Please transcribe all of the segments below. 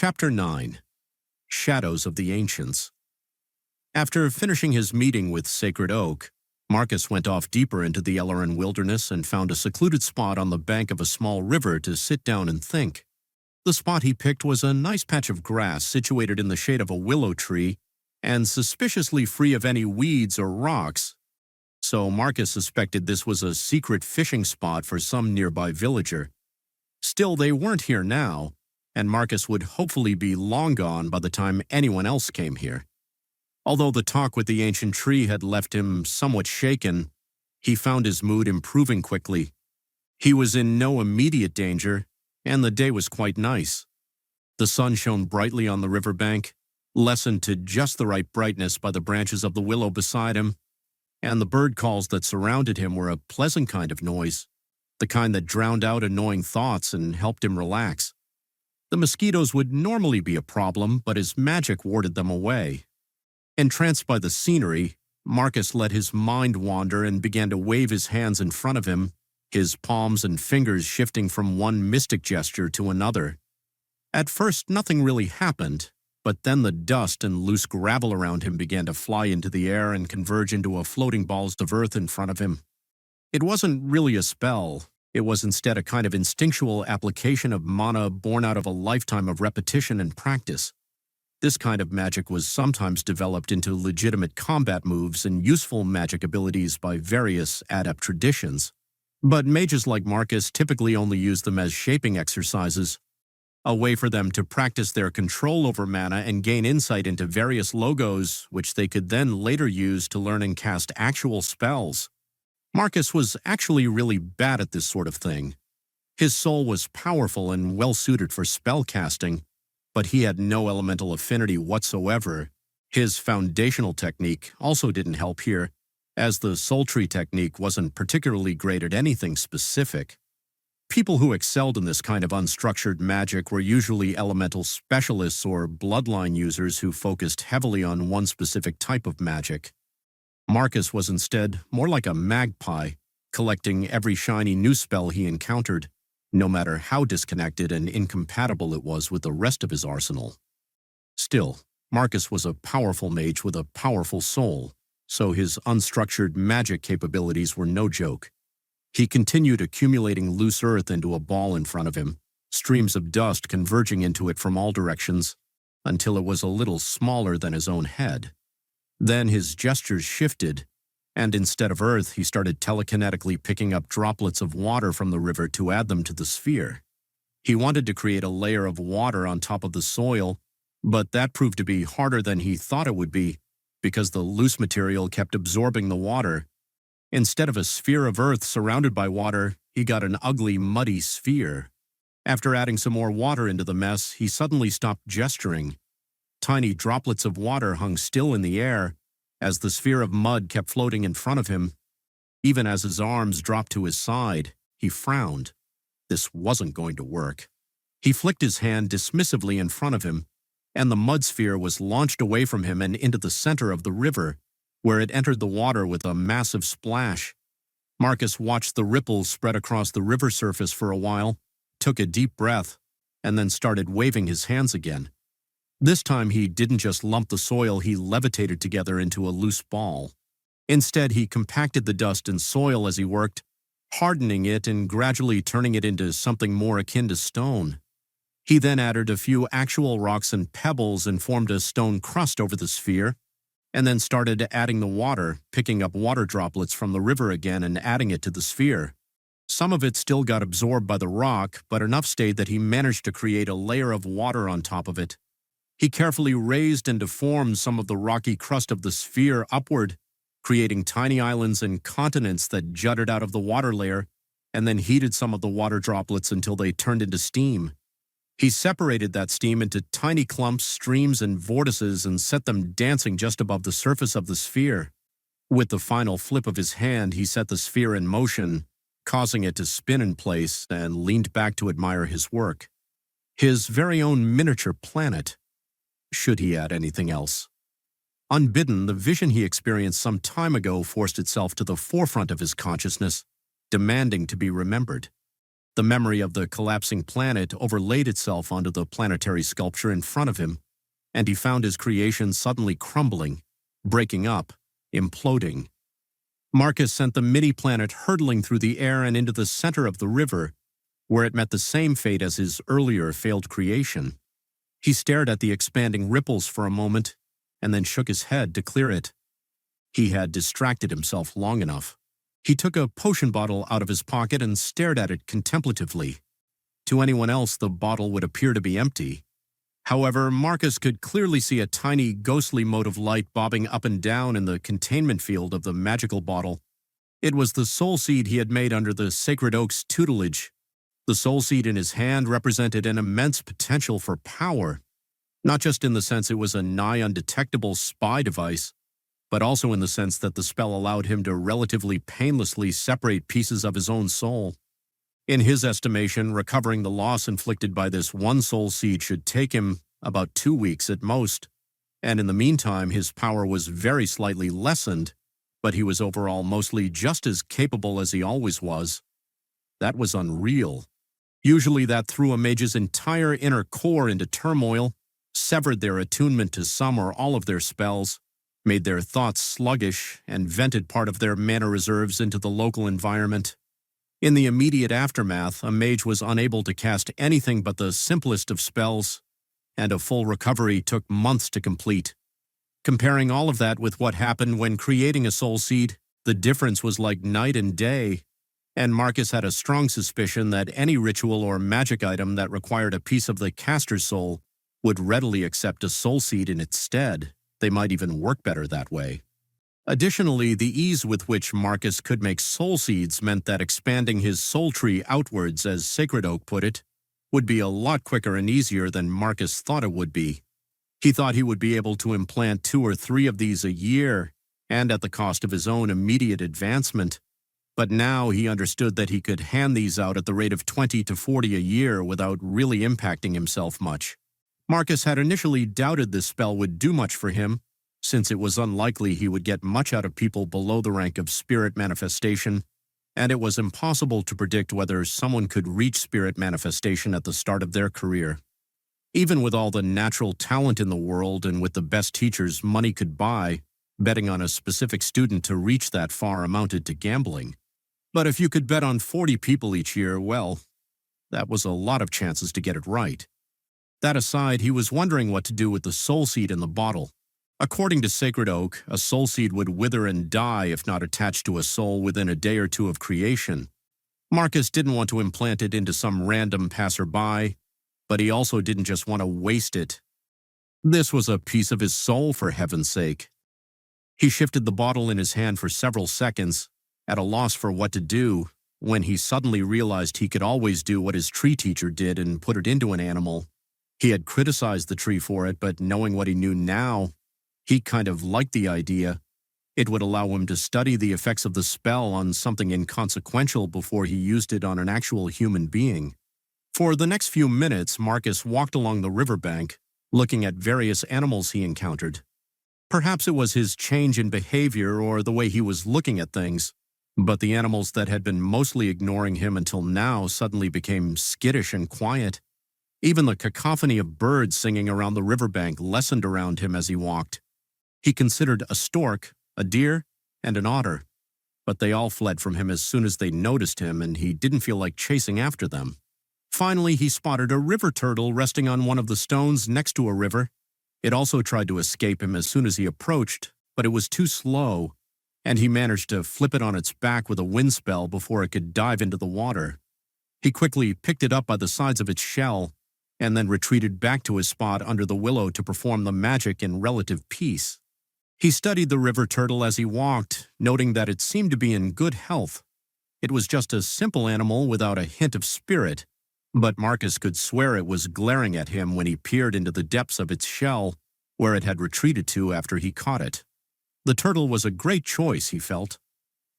Chapter 9. Shadows of the Ancients. After finishing his meeting with Sacred Oak, Marcus went off deeper into the Ellerin wilderness and found a secluded spot on the bank of a small river to sit down and think. The spot he picked was a nice patch of grass situated in the shade of a willow tree and suspiciously free of any weeds or rocks, so Marcus suspected this was a secret fishing spot for some nearby villager. Still, they weren't here now, and Marcus would hopefully be long gone by the time anyone else came here. Although the talk with the ancient tree had left him somewhat shaken, he found his mood improving quickly. He was in no immediate danger, and the day was quite nice. The sun shone brightly on the riverbank, lessened to just the right brightness by the branches of the willow beside him, and the bird calls that surrounded him were a pleasant kind of noise, the kind that drowned out annoying thoughts and helped him relax. The mosquitoes would normally be a problem, but his magic warded them away. Entranced by the scenery, Marcus let his mind wander and began to wave his hands in front of him, his palms and fingers shifting from one mystic gesture to another. At first, nothing really happened, but then the dust and loose gravel around him began to fly into the air and converge into a floating balls of earth in front of him. It wasn't really a spell. It was instead a kind of instinctual application of mana born out of a lifetime of repetition and practice. This kind of magic was sometimes developed into legitimate combat moves and useful magic abilities by various adept traditions. But mages like Marcus typically only use them as shaping exercises, a way for them to practice their control over mana and gain insight into various logos, which they could then later use to learn and cast actual spells. Marcus was actually really bad at this sort of thing. His soul was powerful and well-suited for spell casting, but he had no elemental affinity whatsoever. His foundational technique also didn't help here, as the soul tree technique wasn't particularly great at anything specific. People who excelled in this kind of unstructured magic were usually elemental specialists or bloodline users who focused heavily on one specific type of magic. Marcus was instead more like a magpie, collecting every shiny new spell he encountered, no matter how disconnected and incompatible it was with the rest of his arsenal. Still, Marcus was a powerful mage with a powerful soul, so his unstructured magic capabilities were no joke. He continued accumulating loose earth into a ball in front of him, streams of dust converging into it from all directions, until it was a little smaller than his own head. Then his gestures shifted, and instead of earth, he started telekinetically picking up droplets of water from the river to add them to the sphere. He wanted to create a layer of water on top of the soil, but that proved to be harder than he thought it would be, because the loose material kept absorbing the water. Instead of a sphere of earth surrounded by water, he got an ugly, muddy sphere. After adding some more water into the mess, he suddenly stopped gesturing. Tiny droplets of water hung still in the air as the sphere of mud kept floating in front of him. Even as his arms dropped to his side, he frowned. This wasn't going to work. He flicked his hand dismissively in front of him, and the mud sphere was launched away from him and into the center of the river, where it entered the water with a massive splash. Marcus watched the ripples spread across the river surface for a while, took a deep breath, and then started waving his hands again. This time he didn't just lump the soil he levitated together into a loose ball. Instead, he compacted the dust and soil as he worked, hardening it and gradually turning it into something more akin to stone. He then added a few actual rocks and pebbles and formed a stone crust over the sphere, and then started adding the water, picking up water droplets from the river again and adding it to the sphere. Some of it still got absorbed by the rock, but enough stayed that he managed to create a layer of water on top of it. He carefully raised and deformed some of the rocky crust of the sphere upward, creating tiny islands and continents that jutted out of the water layer, and then heated some of the water droplets until they turned into steam. He separated that steam into tiny clumps, streams, and vortices and set them dancing just above the surface of the sphere. With the final flip of his hand, he set the sphere in motion, causing it to spin in place, and leaned back to admire his work. His very own miniature planet. Should he add anything else? Unbidden, the vision he experienced some time ago forced itself to the forefront of his consciousness, demanding to be remembered. The memory of the collapsing planet overlaid itself onto the planetary sculpture in front of him, and he found his creation suddenly crumbling, breaking up, imploding. Marcus sent the mini-planet hurtling through the air and into the center of the river, where it met the same fate as his earlier failed creation. He stared at the expanding ripples for a moment, and then shook his head to clear it. He had distracted himself long enough. He took a potion bottle out of his pocket and stared at it contemplatively. To anyone else, the bottle would appear to be empty. However, Marcus could clearly see a tiny, ghostly mote of light bobbing up and down in the containment field of the magical bottle. It was the soul seed he had made under the sacred oak's tutelage. The soul seed in his hand represented an immense potential for power, not just in the sense it was a nigh undetectable spy device, but also in the sense that the spell allowed him to relatively painlessly separate pieces of his own soul. In his estimation, recovering the loss inflicted by this one soul seed should take him about 2 weeks at most, and in the meantime his power was very slightly lessened, but he was overall mostly just as capable as he always was. That was unreal. Usually that threw a mage's entire inner core into turmoil, severed their attunement to some or all of their spells, made their thoughts sluggish, and vented part of their mana reserves into the local environment. In the immediate aftermath, a mage was unable to cast anything but the simplest of spells, and a full recovery took months to complete. Comparing all of that with what happened when creating a soul seed, the difference was like night and day, and Marcus had a strong suspicion that any ritual or magic item that required a piece of the caster's soul would readily accept a soul seed in its stead. They might even work better that way. Additionally, the ease with which Marcus could make soul seeds meant that expanding his soul tree outwards, as Sacred Oak put it, would be a lot quicker and easier than Marcus thought it would be. He thought he would be able to implant 2 or 3 of these a year, and at the cost of his own immediate advancement. But now he understood that he could hand these out at the rate of 20 to 40 a year without really impacting himself much. Marcus had initially doubted this spell would do much for him, since it was unlikely he would get much out of people below the rank of spirit manifestation, and it was impossible to predict whether someone could reach spirit manifestation at the start of their career. Even with all the natural talent in the world and with the best teachers money could buy, betting on a specific student to reach that far amounted to gambling. But if you could bet on 40 people each year, well, that was a lot of chances to get it right. That aside, he was wondering what to do with the soul seed in the bottle. According to Sacred Oak, a soul seed would wither and die if not attached to a soul within a day or 2 of creation. Marcus didn't want to implant it into some random passerby, but he also didn't just want to waste it. This was a piece of his soul, for heaven's sake. He shifted the bottle in his hand for several seconds, at a loss for what to do, when he suddenly realized he could always do what his tree teacher did and put it into an animal. He had criticized the tree for it, but knowing what he knew now, he kind of liked the idea. It would allow him to study the effects of the spell on something inconsequential before he used it on an actual human being. For the next few minutes, Marcus walked along the riverbank, looking at various animals he encountered. Perhaps it was his change in behavior or the way he was looking at things, but the animals that had been mostly ignoring him until now suddenly became skittish and quiet. Even the cacophony of birds singing around the riverbank lessened around him as he walked. He considered a stork, a deer, and an otter, but they all fled from him as soon as they noticed him, and he didn't feel like chasing after them. Finally, he spotted a river turtle resting on one of the stones next to a river. It also tried to escape him as soon as he approached, but it was too slow, and he managed to flip it on its back with a wind spell before it could dive into the water. He quickly picked it up by the sides of its shell, and then retreated back to his spot under the willow to perform the magic in relative peace. He studied the river turtle as he walked, noting that it seemed to be in good health. It was just a simple animal without a hint of spirit, but Marcus could swear it was glaring at him when he peered into the depths of its shell, where it had retreated to after he caught it. The turtle was a great choice, he felt.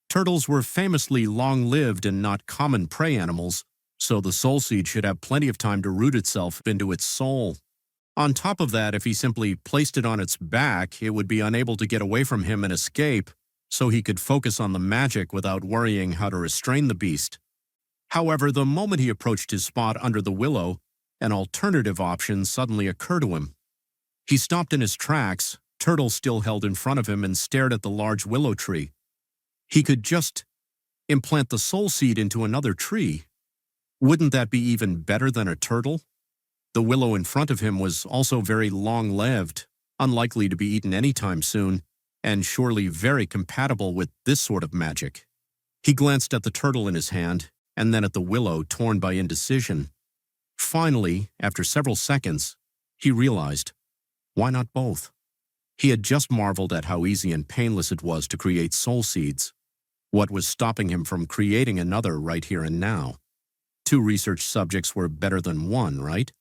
Turtles were famously long-lived and not common prey animals, so the soul seed should have plenty of time to root itself into its soul. On top of that, if he simply placed it on its back, it would be unable to get away from him and escape, so he could focus on the magic without worrying how to restrain the beast. However, the moment he approached his spot under the willow, an alternative option suddenly occurred to him. He stopped in his tracks, turtle still held in front of him, and stared at the large willow tree. He could just implant the soul seed into another tree. Wouldn't that be even better than a turtle? The willow in front of him was also very long-lived, unlikely to be eaten anytime soon, and surely very compatible with this sort of magic. He glanced at the turtle in his hand, and then at the willow torn by indecision. Finally, after several seconds, he realized, why not both? He had just marveled at how easy and painless it was to create soul seeds. What was stopping him from creating another right here and now? 2 research subjects were better than 1, right?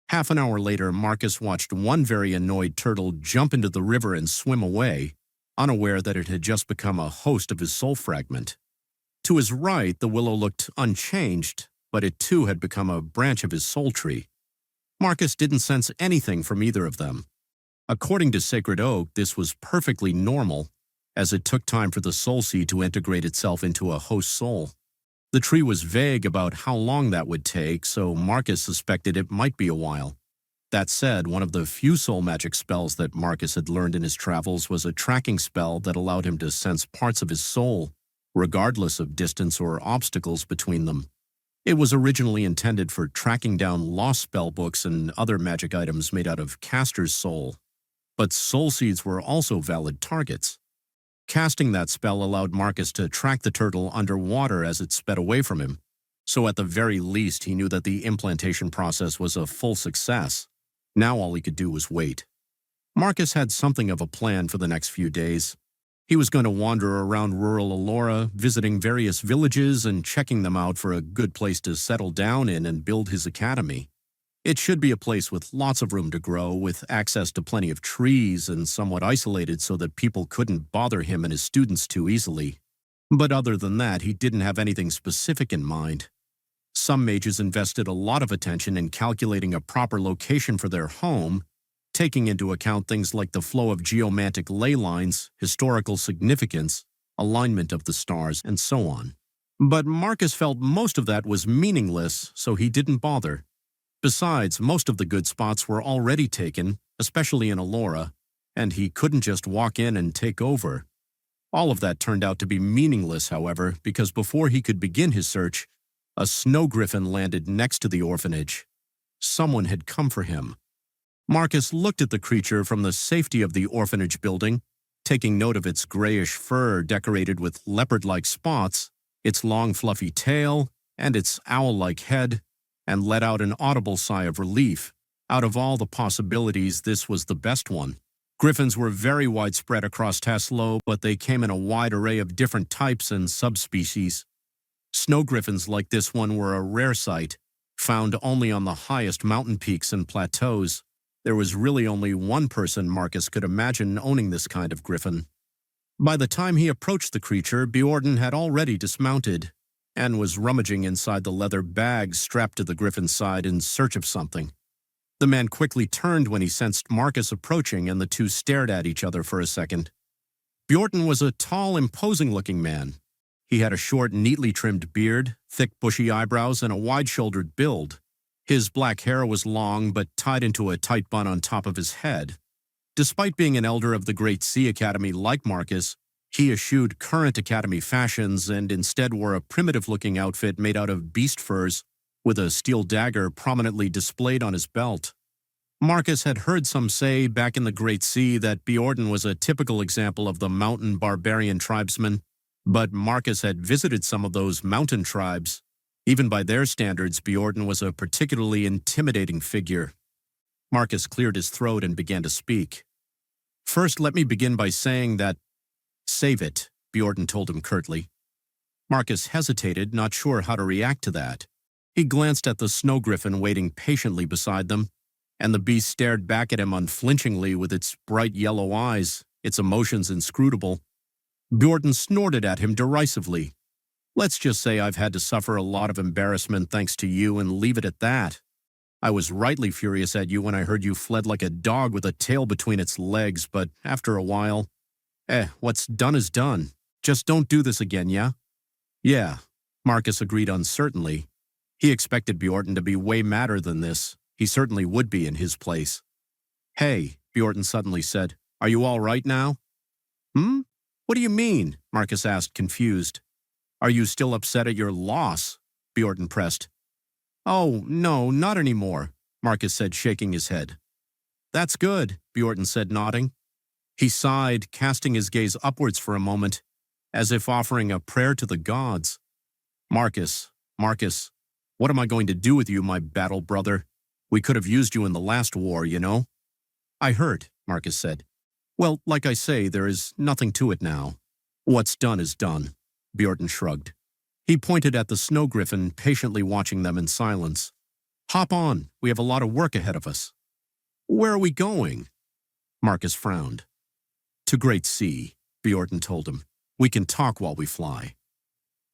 Half an hour later, Marcus watched one very annoyed turtle jump into the river and swim away, unaware that it had just become a host of his soul fragment. To his right, the willow looked unchanged, but it too had become a branch of his soul tree. Marcus didn't sense anything from either of them. According to Sacred Oak, this was perfectly normal, as it took time for the soul seed to integrate itself into a host soul. The tree was vague about how long that would take, so Marcus suspected it might be a while. That said, one of the few soul magic spells that Marcus had learned in his travels was a tracking spell that allowed him to sense parts of his soul, regardless of distance or obstacles between them. It was originally intended for tracking down lost spell books and other magic items made out of caster's soul. But soul seeds were also valid targets. Casting that spell allowed Marcus to track the turtle underwater as it sped away from him, so at the very least he knew that the implantation process was a full success. Now all he could do was wait. Marcus had something of a plan for the next few days. He was going to wander around rural Allura, visiting various villages and checking them out for a good place to settle down in and build his academy. It should be a place with lots of room to grow, with access to plenty of trees and somewhat isolated so that people couldn't bother him and his students too easily. But other than that, he didn't have anything specific in mind. Some mages invested a lot of attention in calculating a proper location for their home, taking into account things like the flow of geomantic ley lines, historical significance, alignment of the stars, and so on. But Marcus felt most of that was meaningless, so he didn't bother. Besides, most of the good spots were already taken, especially in Allura, and he couldn't just walk in and take over. All of that turned out to be meaningless, however, because before he could begin his search, a snow griffin landed next to the orphanage. Someone had come for him. Marcus looked at the creature from the safety of the orphanage building, taking note of its grayish fur decorated with leopard-like spots, its long fluffy tail, and its owl-like head, and let out an audible sigh of relief. Out of all the possibilities, this was the best one. Griffins were very widespread across Taslow, but they came in a wide array of different types and subspecies. Snow griffins like this one were a rare sight, found only on the highest mountain peaks and plateaus. There was really only one person Marcus could imagine owning this kind of griffin. By the time he approached the creature, Bjorn had already dismounted and was rummaging inside the leather bag strapped to the griffin's side in search of something. The man quickly turned when he sensed Marcus approaching, and the two stared at each other for a second. Bjorn was a tall, imposing-looking man. He had a short, neatly trimmed beard, thick, bushy eyebrows, and a wide-shouldered build. His black hair was long but tied into a tight bun on top of his head. Despite being an elder of the Great Sea Academy like Marcus, he eschewed current academy fashions and instead wore a primitive-looking outfit made out of beast furs with a steel dagger prominently displayed on his belt. Marcus had heard some say back in the Great Sea that Bjorn was a typical example of the mountain barbarian tribesman, but Marcus had visited some of those mountain tribes. Even by their standards, Bjorn was a particularly intimidating figure. Marcus cleared his throat and began to speak. "First, let me begin by saying that—" "Save it," Bjorn told him curtly. Marcus hesitated, not sure how to react to that. He glanced at the snow griffin waiting patiently beside them, and the beast stared back at him unflinchingly with its bright yellow eyes, its emotions inscrutable. Bjorn snorted at him derisively. "Let's just say I've had to suffer a lot of embarrassment thanks to you and leave it at that. I was rightly furious at you when I heard you fled like a dog with a tail between its legs, but after a while, what's done is done. Just don't do this again, yeah?" "Yeah." Marcus agreed uncertainly. He expected Bjorton to be way madder than this. He certainly would be in his place. "Hey," Bjorton suddenly said, "are you all right now?" "Hmm? What do you mean?" Marcus asked, confused. "Are you still upset at your loss?" Bjorton pressed. "Oh, no, not anymore," Marcus said, shaking his head. "That's good," Bjorton said, nodding. He sighed, casting his gaze upwards for a moment, as if offering a prayer to the gods. Marcus, what am I going to do with you, my battle brother? We could have used you in the last war, you know." "I heard," Marcus said. "Well, like I say, there is nothing to it now. What's done is done." Bjorton shrugged. He pointed at the snow griffin, patiently watching them in silence. "Hop on, we have a lot of work ahead of us." "Where are we going?" Marcus frowned. "To Great Sea," Bjorton told him. "We can talk while we fly."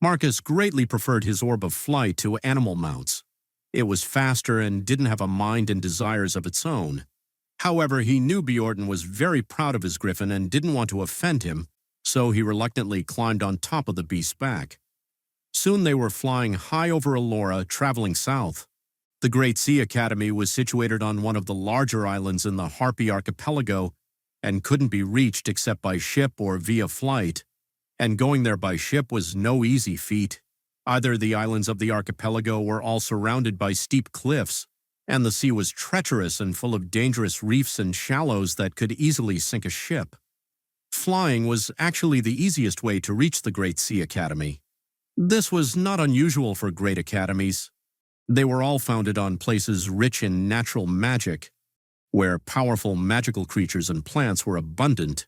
Marcus greatly preferred his orb of flight to animal mounts. It was faster and didn't have a mind and desires of its own. However, he knew Bjorton was very proud of his griffin and didn't want to offend him, so he reluctantly climbed on top of the beast's back. Soon they were flying high over Allura, traveling south. The Great Sea Academy was situated on one of the larger islands in the Harpy archipelago and couldn't be reached except by ship or via flight. And going there by ship was no easy feat. Either the islands of the archipelago were all surrounded by steep cliffs, and the sea was treacherous and full of dangerous reefs and shallows that could easily sink a ship. Flying was actually the easiest way to reach the Great Sea Academy. This was not unusual for great academies. They were all founded on places rich in natural magic, where powerful magical creatures and plants were abundant,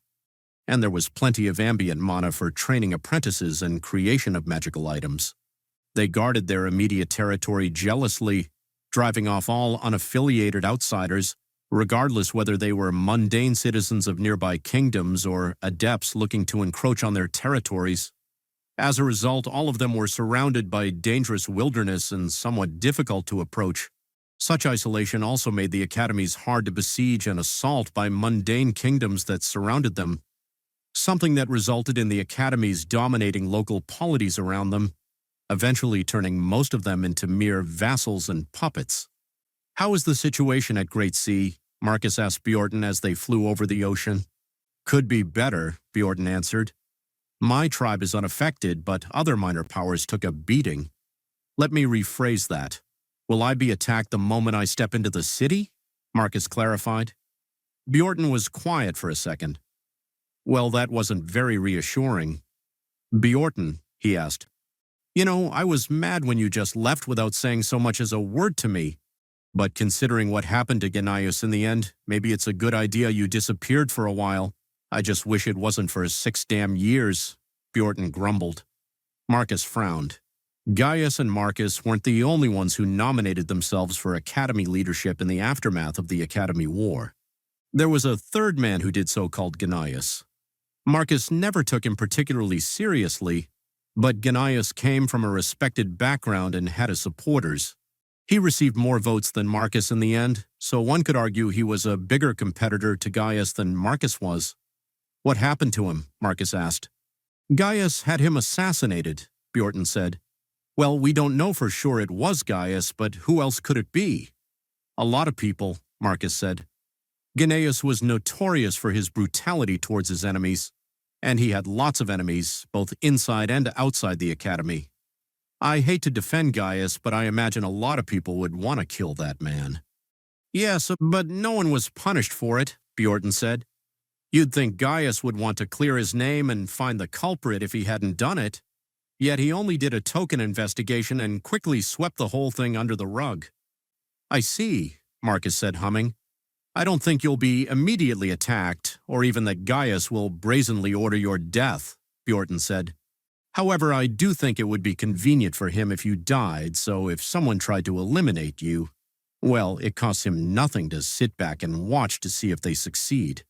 and there was plenty of ambient mana for training apprentices and creation of magical items. They guarded their immediate territory jealously, driving off all unaffiliated outsiders, regardless whether they were mundane citizens of nearby kingdoms or adepts looking to encroach on their territories. As a result, all of them were surrounded by dangerous wilderness and somewhat difficult to approach. Such isolation also made the academies hard to besiege and assault by mundane kingdoms that surrounded them, something that resulted in the academies dominating local polities around them, eventually turning most of them into mere vassals and puppets. "How is the situation at Great Sea?" Marcus asked Bjorton as they flew over the ocean. "Could be better," Bjorton answered. "My tribe is unaffected, but other minor powers took a beating." "Let me rephrase that. Will I be attacked the moment I step into the city?" Marcus clarified. Bjorton was quiet for a second. Well, that wasn't very reassuring. "Bjorton," he asked, "you know, I was mad when you just left without saying so much as a word to me. But considering what happened to Gaius in the end, maybe it's a good idea you disappeared for a while. I just wish it wasn't for 6 damn years," Bjorton grumbled. Marcus frowned. Gaius and Marcus weren't the only ones who nominated themselves for academy leadership in the aftermath of the Academy War. There was a third man who did so called Gaius. Marcus never took him particularly seriously, but Gaius came from a respected background and had his supporters. He received more votes than Marcus in the end, so one could argue he was a bigger competitor to Gaius than Marcus was. "What happened to him?" Marcus asked. "Gaius had him assassinated," Bjorton said. "Well, we don't know for sure it was Gaius, but who else could it be?" "A lot of people," Marcus said. Gaius was notorious for his brutality towards his enemies, and he had lots of enemies, both inside and outside the academy. I hate to defend Gaius, but I imagine a lot of people would want to kill that man. "Yes, but no one was punished for it," Bjorton said. "You'd think Gaius would want to clear his name and find the culprit if he hadn't done it. Yet he only did a token investigation and quickly swept the whole thing under the rug." "I see," Marcus said, humming. "I don't think you'll be immediately attacked, or even that Gaius will brazenly order your death," Bjorton said. "However, I do think it would be convenient for him if you died, so if someone tried to eliminate you, well, it costs him nothing to sit back and watch to see if they succeed.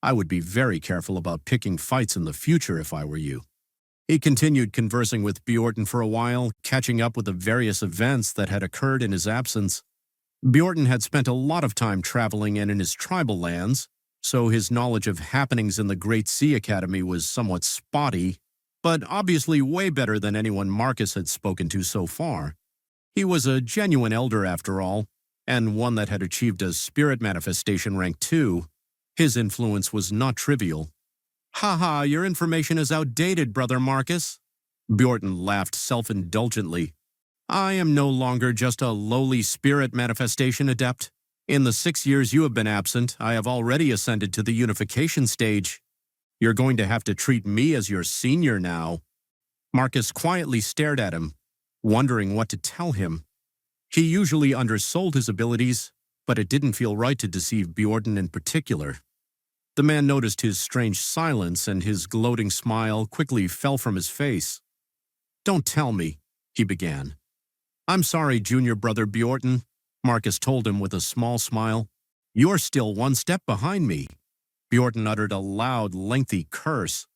I would be very careful about picking fights in the future if I were you." He continued conversing with Bjorton for a while, catching up with the various events that had occurred in his absence. Bjorton had spent a lot of time traveling and in his tribal lands, so his knowledge of happenings in the Great Sea Academy was somewhat spotty, but obviously way better than anyone Marcus had spoken to so far. He was a genuine elder after all, and one that had achieved a spirit manifestation rank 2. His influence was not trivial. "Haha, your information is outdated, Brother Marcus." Bjorton laughed self-indulgently. "I am no longer just a lowly spirit manifestation adept. In the 6 years you have been absent, I have already ascended to the unification stage. You're going to have to treat me as your senior now." Marcus quietly stared at him, wondering what to tell him. He usually undersold his abilities, but it didn't feel right to deceive Bjorton in particular. The man noticed his strange silence, and his gloating smile quickly fell from his face. "Don't tell me," he began. "I'm sorry, junior brother Bjorton," Marcus told him with a small smile. "You're still one step behind me." Bjorton uttered a loud, lengthy curse.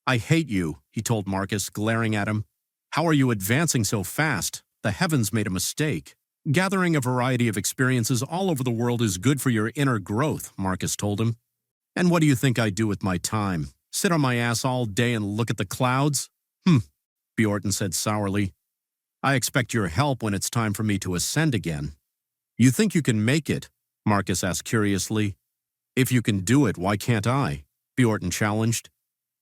"I hate you," he told Marcus, glaring at him. "How are you advancing so fast? The heavens made a mistake." "Gathering a variety of experiences all over the world is good for your inner growth," Marcus told him. "And what do you think I do with my time? Sit on my ass all day and look at the clouds?" Bjorton said sourly. "I expect your help when it's time for me to ascend again." "You think you can make it?" Marcus asked curiously. "If you can do it, why can't I?" Bjorton challenged.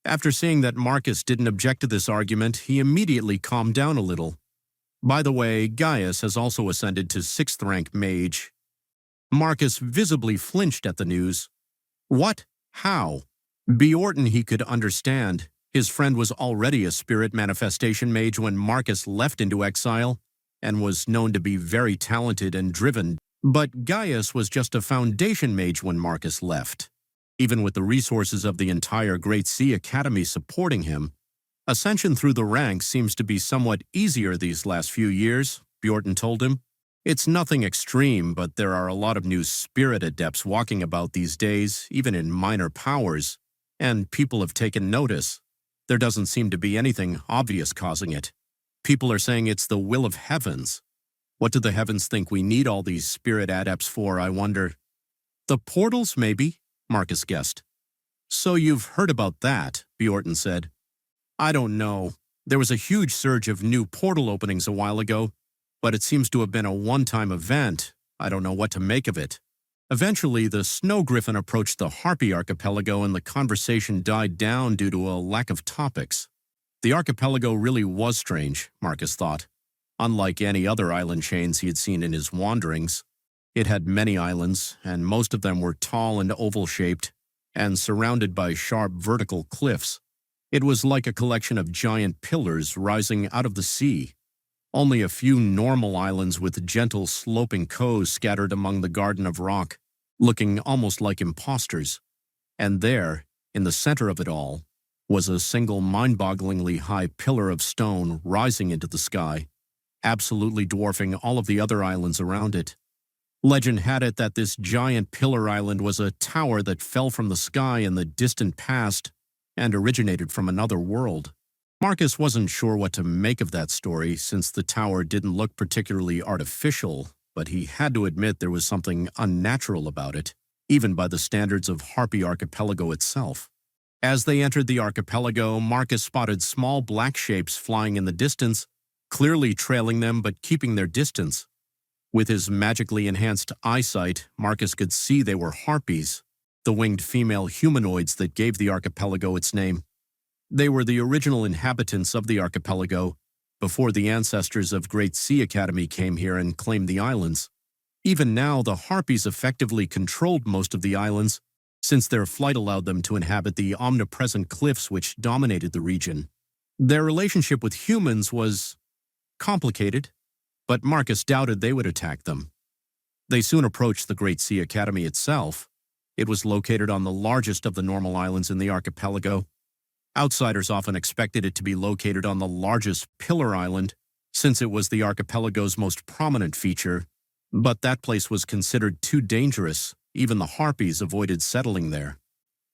After seeing that Marcus didn't object to this argument, he immediately calmed down a little. "By the way, Gaius has also ascended to 6th rank mage." Marcus visibly flinched at the news. "What? How?" Bjorton he could understand. His friend was already a spirit manifestation mage when Marcus left into exile, and was known to be very talented and driven. But Gaius was just a foundation mage when Marcus left. Even with the resources of the entire Great Sea Academy supporting him, ascension through the ranks seems to be somewhat easier these last few years, Bjorton told him. "It's nothing extreme, but there are a lot of new spirit adepts walking about these days, even in minor powers, and people have taken notice. There doesn't seem to be anything obvious causing it. People are saying it's the will of heavens. What do the heavens think we need all these spirit adepts for, I wonder?" "The portals, maybe," Marcus guessed. "So you've heard about that," Bjorton said. "I don't know. There was a huge surge of new portal openings a while ago, but it seems to have been a one-time event. I don't know what to make of it." Eventually, the snow griffin approached the Harpy archipelago and the conversation died down due to a lack of topics. The archipelago really was strange, Marcus thought. Unlike any other island chains he had seen in his wanderings, it had many islands, and most of them were tall and oval-shaped, and surrounded by sharp vertical cliffs. It was like a collection of giant pillars rising out of the sea. Only a few normal islands with gentle sloping coves scattered among the garden of rock, looking almost like impostors. And there, in the center of it all, was a single mind-bogglingly high pillar of stone rising into the sky, absolutely dwarfing all of the other islands around it. Legend had it that this giant pillar island was a tower that fell from the sky in the distant past and originated from another world. Marcus wasn't sure what to make of that story, since the tower didn't look particularly artificial, but he had to admit there was something unnatural about it, even by the standards of Harpy Archipelago itself. As they entered the archipelago, Marcus spotted small black shapes flying in the distance, clearly trailing them but keeping their distance. With his magically enhanced eyesight, Marcus could see they were harpies, the winged female humanoids that gave the archipelago its name. They were the original inhabitants of the archipelago, before the ancestors of Great Sea Academy came here and claimed the islands. Even now, the harpies effectively controlled most of the islands, since their flight allowed them to inhabit the omnipresent cliffs which dominated the region. Their relationship with humans was complicated, but Marcus doubted they would attack them. They soon approached the Great Sea Academy itself. It was located on the largest of the normal islands in the archipelago. Outsiders often expected it to be located on the largest pillar island, since it was the archipelago's most prominent feature, but that place was considered too dangerous. Even the harpies avoided settling there.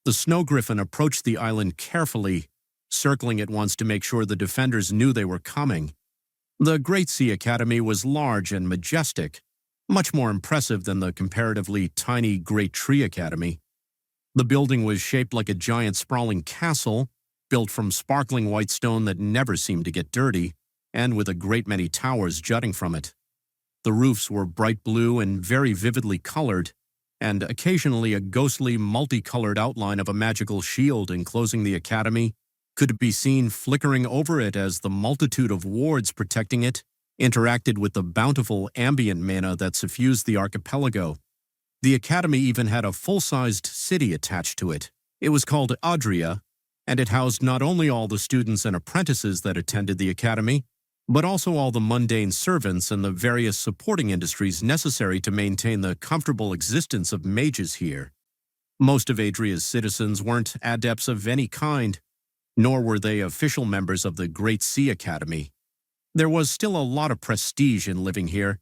The snow griffin approached the island carefully, circling it once to make sure the defenders knew they were coming. The Great Sea Academy was large and majestic, much more impressive than the comparatively tiny Great Tree Academy. The building was shaped like a giant sprawling castle, built from sparkling white stone that never seemed to get dirty, and with a great many towers jutting from it. The roofs were bright blue and very vividly colored, and occasionally a ghostly, multicolored outline of a magical shield enclosing the academy could be seen flickering over it as the multitude of wards protecting it interacted with the bountiful ambient mana that suffused the archipelago. The academy even had a full-sized city attached to it. It was called Adria, and it housed not only all the students and apprentices that attended the academy, but also all the mundane servants and the various supporting industries necessary to maintain the comfortable existence of mages here. Most of Adria's citizens weren't adepts of any kind, nor were they official members of the Great Sea Academy. There was still a lot of prestige in living here,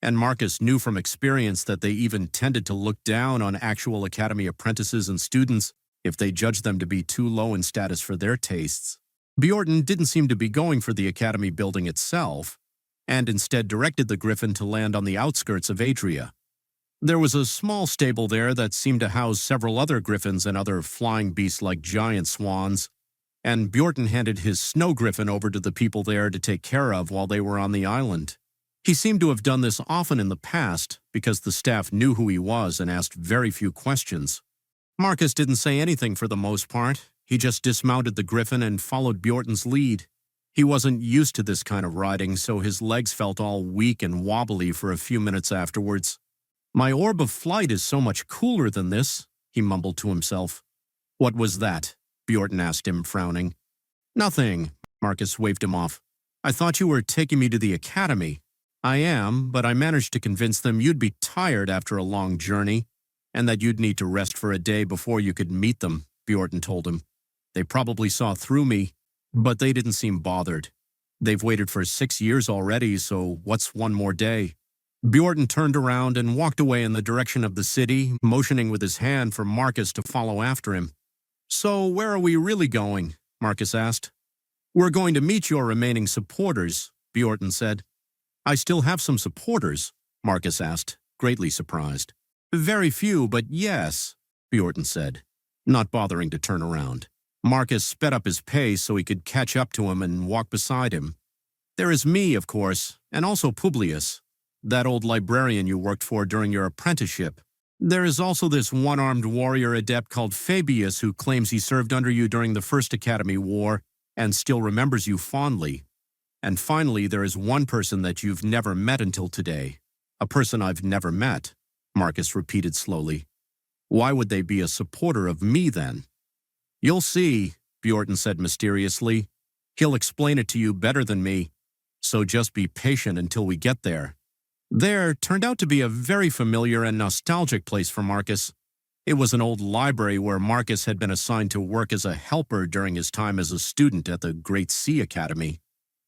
and Marcus knew from experience that they even tended to look down on actual academy apprentices and students if they judged them to be too low in status for their tastes. Bjorn didn't seem to be going for the academy building itself, and instead directed the griffin to land on the outskirts of Adria. There was a small stable there that seemed to house several other griffins and other flying beasts like giant swans, and Bjorn handed his snow griffin over to the people there to take care of while they were on the island. He seemed to have done this often in the past because the staff knew who he was and asked very few questions. Marcus didn't say anything for the most part. He just dismounted the griffin and followed Bjorn's lead. He wasn't used to this kind of riding, so his legs felt all weak and wobbly for a few minutes afterwards. "My orb of flight is so much cooler than this," he mumbled to himself. "What was that?" Bjorn asked him, frowning. "Nothing," Marcus waved him off. "I thought you were taking me to the academy." "I am, but I managed to convince them you'd be tired after a long journey, and that you'd need to rest for a day before you could meet them," Bjorn told him. "They probably saw through me, but they didn't seem bothered. They've waited for 6 years already, so what's one more day?" Bjorn turned around and walked away in the direction of the city, motioning with his hand for Marcus to follow after him. "So where are we really going?" Marcus asked. "We're going to meet your remaining supporters," Bjorn said. "I still have some supporters?" Marcus asked, greatly surprised. "Very few, but yes," Bjorn said, not bothering to turn around. Marcus sped up his pace so he could catch up to him and walk beside him. "There is me, of course, and also Publius, that old librarian you worked for during your apprenticeship. There is also this one-armed warrior adept called Fabius who claims he served under you during the First Academy War and still remembers you fondly. And finally, there is one person that you've never met until today. A person I've never met," Marcus repeated slowly. "Why would they be a supporter of me then?" "You'll see," Bjorn said mysteriously. "He'll explain it to you better than me, so just be patient until we get there." There turned out to be a very familiar and nostalgic place for Marcus. It was an old library where Marcus had been assigned to work as a helper during his time as a student at the Great Sea Academy.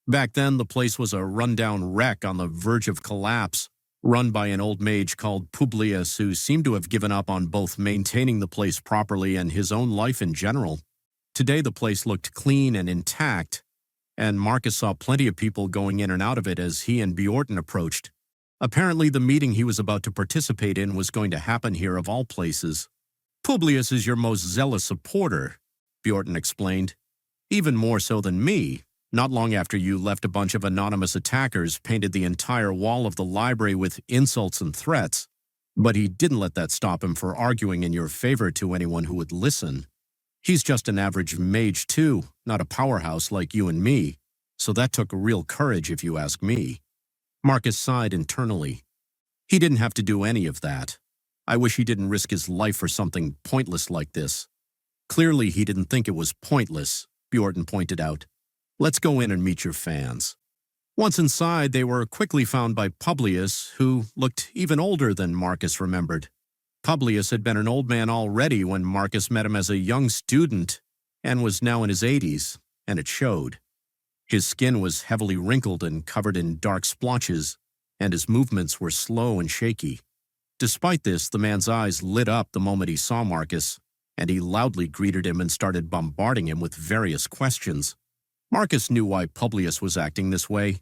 Back then, the place was a rundown wreck on the verge of collapse, run by an old mage called Publius who seemed to have given up on both maintaining the place properly and his own life in general. Today, the place looked clean and intact, and Marcus saw plenty of people going in and out of it as he and Bjorn approached. Apparently, the meeting he was about to participate in was going to happen here of all places. "Publius is your most zealous supporter," Bjorn explained. "Even more so than me. Not long after you left, a bunch of anonymous attackers painted the entire wall of the library with insults and threats, but he didn't let that stop him for arguing in your favor to anyone who would listen. He's just an average mage too, not a powerhouse like you and me, so that took real courage if you ask me." Marcus sighed internally. He didn't have to do any of that. I wish he didn't risk his life for something pointless like this. Clearly he didn't think it was pointless, Bjorn pointed out. "Let's go in and meet your fans." Once inside, they were quickly found by Publius, who looked even older than Marcus remembered. Publius had been an old man already when Marcus met him as a young student and was now in his 80s, and it showed. His skin was heavily wrinkled and covered in dark splotches, and his movements were slow and shaky. Despite this, the man's eyes lit up the moment he saw Marcus, and he loudly greeted him and started bombarding him with various questions. Marcus knew why Publius was acting this way.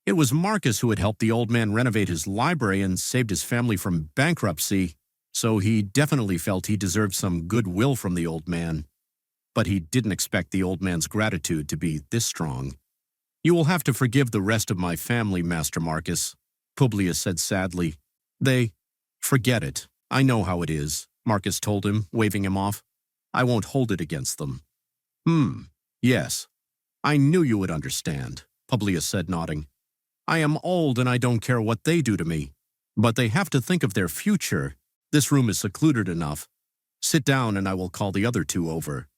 It was Marcus who had helped the old man renovate his library and saved his family from bankruptcy, so he definitely felt he deserved some goodwill from the old man. but he didn't expect the old man's gratitude to be this strong. "You will have to forgive the rest of my family, Master Marcus," Publius said sadly. Forget it. I know how it is," Marcus told him, waving him off. "I won't hold it against them." Yes. I knew you would understand," Publius said, nodding. "I am old and I don't care what they do to me. But they have to think of their future. This room is secluded enough. Sit down and I will call the other two over."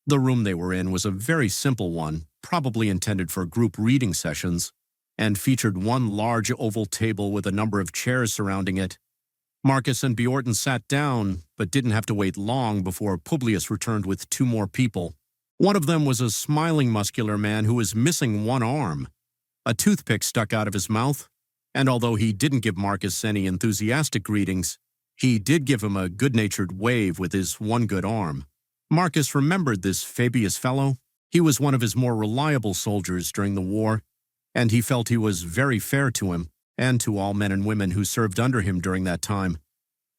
The room they were in was a very simple one, probably intended for group reading sessions, and featured one large oval table with a number of chairs surrounding it. Marcus and Bjorn sat down, but didn't have to wait long before Publius returned with two more people. One of them was a smiling muscular man who was missing one arm. A toothpick stuck out of his mouth, and although he didn't give Marcus any enthusiastic greetings, he did give him a good-natured wave with his one good arm. Marcus remembered this Fabius fellow. He was one of his more reliable soldiers during the war, and he felt he was very fair to him and to all men and women who served under him during that time.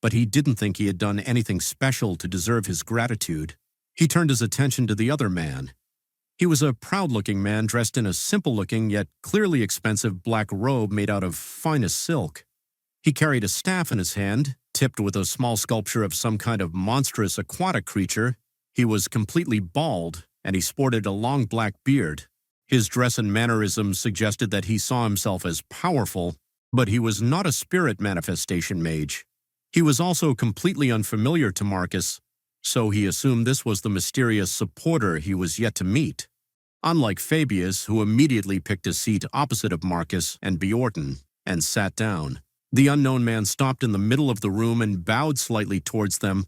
But he didn't think he had done anything special to deserve his gratitude. He turned his attention to the other man. He was a proud-looking man dressed in a simple-looking yet clearly expensive black robe made out of finest silk. He carried a staff in his hand, tipped with a small sculpture of some kind of monstrous aquatic creature. He was completely bald, and he sported a long black beard. His dress and mannerisms suggested that he saw himself as powerful, but he was not a spirit manifestation mage. He was also completely unfamiliar to Marcus, so he assumed this was the mysterious supporter he was yet to meet. Unlike Fabius, who immediately picked a seat opposite of Marcus and Bjorn and sat down, the unknown man stopped in the middle of the room and bowed slightly towards them,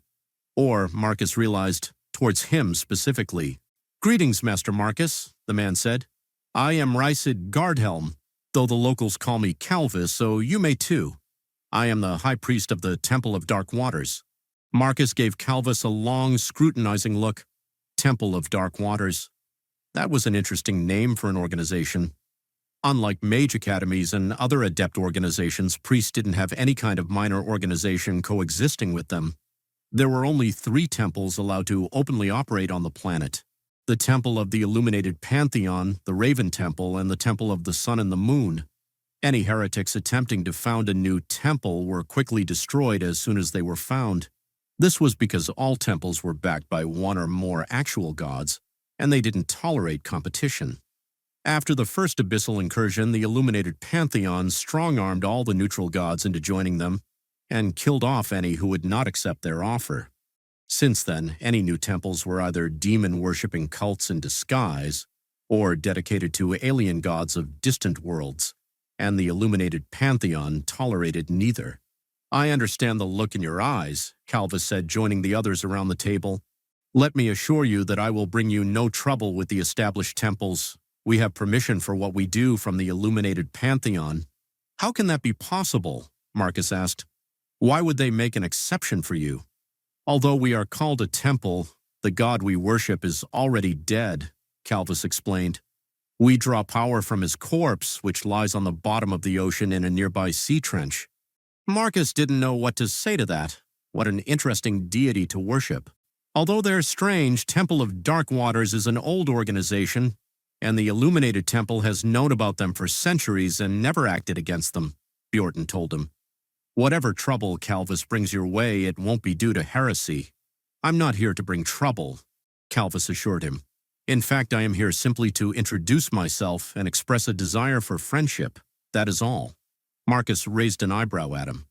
or, Marcus realized, towards him specifically. "Greetings, Master Marcus," the man said. "I am Rysid Guardhelm, though the locals call me Calvis, so you may too. I am the High Priest of the Temple of Dark Waters." Marcus gave Calvis a long, scrutinizing look. Temple of Dark Waters. That was an interesting name for an organization. Unlike mage academies and other adept organizations, priests didn't have any kind of minor organization coexisting with them. There were only 3 temples allowed to openly operate on the planet: the Temple of the Illuminated Pantheon, the Raven Temple, and the Temple of the Sun and the Moon. Any heretics attempting to found a new temple were quickly destroyed as soon as they were found. This was because all temples were backed by one or more actual gods, and they didn't tolerate competition. After the first abyssal incursion, the Illuminated Pantheon strong-armed all the neutral gods into joining them, and killed off any who would not accept their offer. Since then, any new temples were either demon-worshipping cults in disguise, or dedicated to alien gods of distant worlds, and the Illuminated Pantheon tolerated neither. "I understand the look in your eyes," Calvis said, joining the others around the table. "Let me assure you that I will bring you no trouble with the established temples. We have permission for what we do from the Illuminated Pantheon." "How can that be possible?" Marcus asked. "Why would they make an exception for you?" "Although we are called a temple, the god we worship is already dead," Calvis explained. "We draw power from his corpse, which lies on the bottom of the ocean in a nearby sea trench." Marcus didn't know what to say to that. What an interesting deity to worship. Although they're strange, Temple of Dark Waters is an old organization, and the Illuminated Temple has known about them for centuries and never acted against them, Bjorn told him. "Whatever trouble Calvis brings your way, it won't be due to heresy." "I'm not here to bring trouble," Calvis assured him. "In fact, I am here simply to introduce myself and express a desire for friendship. That is all." Marcus raised an eyebrow at him.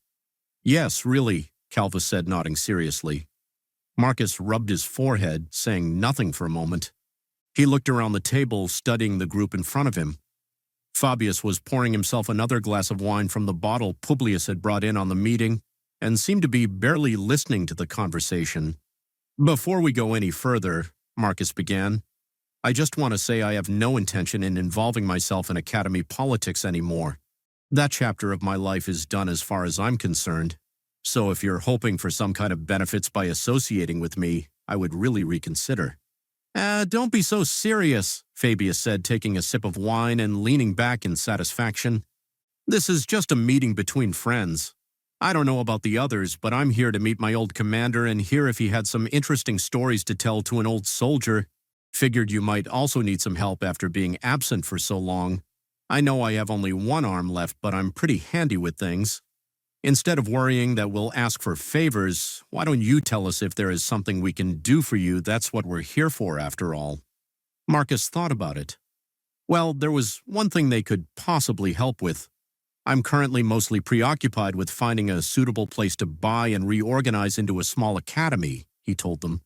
"Yes, really," Calvis said, nodding seriously. Marcus rubbed his forehead, saying nothing for a moment. He looked around the table, studying the group in front of him. Fabius was pouring himself another glass of wine from the bottle Publius had brought in on the meeting, and seemed to be barely listening to the conversation. "Before we go any further," Marcus began, "I just want to say I have no intention in involving myself in academy politics anymore. That chapter of my life is done as far as I'm concerned, so if you're hoping for some kind of benefits by associating with me, I would really reconsider." Don't be so serious," Fabius said, taking a sip of wine and leaning back in satisfaction. "This is just a meeting between friends. I don't know about the others, but I'm here to meet my old commander and hear if he had some interesting stories to tell to an old soldier. Figured you might also need some help after being absent for so long. I know I have only one arm left, but I'm pretty handy with things. Instead of worrying that we'll ask for favors, why don't you tell us if there is something we can do for you? That's what we're here for, after all. Marcus thought about it. Well, there was one thing they could possibly help with. I'm currently mostly preoccupied with finding a suitable place to buy and reorganize into a small academy, he told them.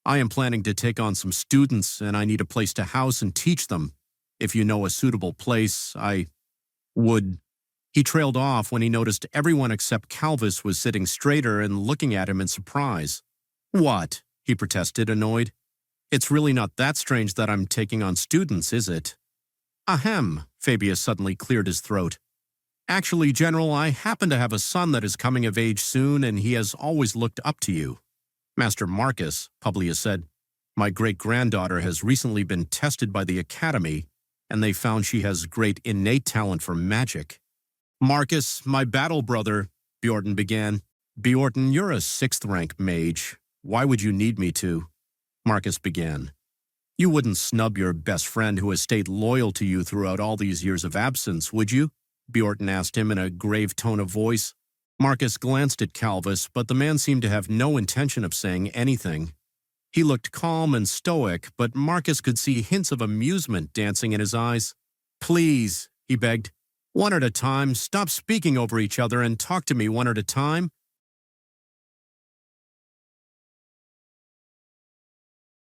I am planning to take on some students, and I need a place to house and teach them. If you know a suitable place, I would. He trailed off when he noticed everyone except Calvis was sitting straighter and looking at him in surprise. What? He protested, annoyed. It's really not that strange that I'm taking on students, is it? Ahem, Fabius suddenly cleared his throat. Actually, General, I happen to have a son that is coming of age soon, and he has always looked up to you. Master Marcus, Publius said, my great-granddaughter has recently been tested by the Academy, and they found she has great innate talent for magic. Marcus, my battle brother, Bjorn began. Bjorn, you're a 6th-rank mage. Why would you need me to? Marcus began. You wouldn't snub your best friend who has stayed loyal to you throughout all these years of absence, would you? Bjorn asked him in a grave tone of voice. Marcus glanced at Calvis, but the man seemed to have no intention of saying anything. He looked calm and stoic, but Marcus could see hints of amusement dancing in his eyes. Please, he begged. One at a time, stop speaking over each other and talk to me one at a time.